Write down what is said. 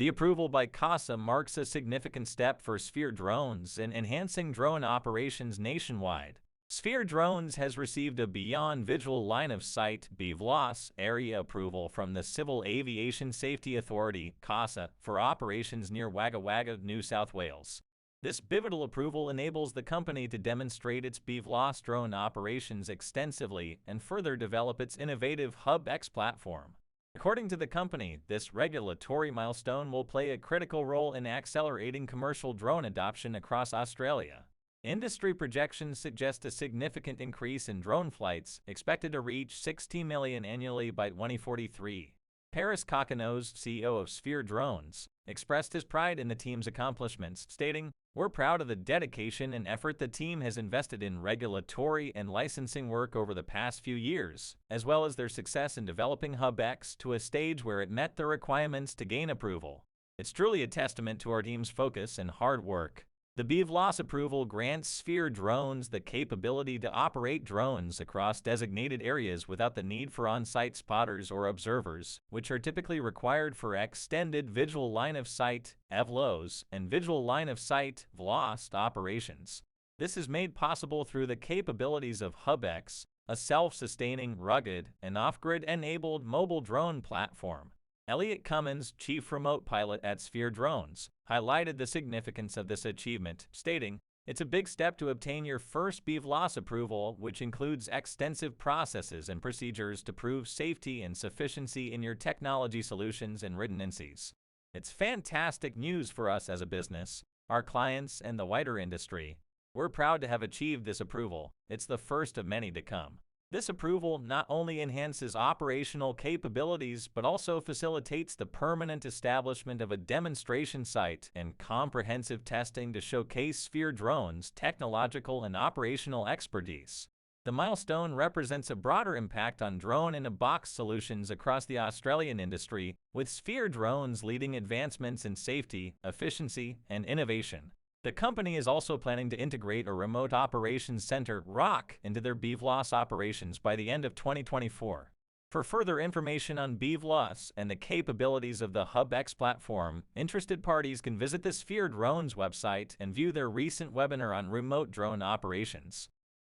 The approval by CASA marks a significant step for Sphere Drones in enhancing drone operations nationwide. Sphere Drones has received a Beyond Visual Line of Sight (BVLOS) area approval from the Civil Aviation Safety Authority (CASA) for operations near Wagga Wagga, New South Wales. This pivotal approval enables the company to demonstrate its BVLOS drone operations extensively and further develop its innovative Hub X platform. According to the company, this regulatory milestone will play a critical role in accelerating commercial drone adoption across Australia. Industry projections suggest a significant increase in drone flights, expected to reach 60 million annually by 2043. Paris Kakano's CEO of Sphere Drones expressed his pride in the team's accomplishments, stating, "We're proud of the dedication and effort the team has invested in regulatory and licensing work over the past few years, as well as their success in developing Hub X to a stage where it met the requirements to gain approval. It's truly a testament to our team's focus and hard work." The BVLOS approval grants Sphere Drones the capability to operate drones across designated areas without the need for on-site spotters or observers, which are typically required for Extended Visual Line of Sight (BVLOS) and Visual Line of Sight (VLOS) operations. This is made possible through the capabilities of Hub X, a self-sustaining, rugged, and off-grid enabled mobile drone platform. Elliot Cummins, chief remote pilot at Sphere Drones, highlighted the significance of this achievement, stating, "It's a big step to obtain your first BVLOS approval, which includes extensive processes and procedures to prove safety and sufficiency in your technology solutions and redundancies. It's fantastic news for us as a business, our clients, and the wider industry. We're proud to have achieved this approval. It's the first of many to come." This approval not only enhances operational capabilities but also facilitates the permanent establishment of a demonstration site and comprehensive testing to showcase Sphere Drones' technological and operational expertise. The milestone represents a broader impact on drone-in-a-box solutions across the Australian industry, with Sphere Drones leading advancements in safety, efficiency, and innovation. The company is also planning to integrate a Remote Operations Center (ROC) into their BVLOS operations by the end of 2024. For further information on BVLOS and the capabilities of the Hub X platform, interested parties can visit the Sphere Drones website and view their recent webinar on remote drone operations.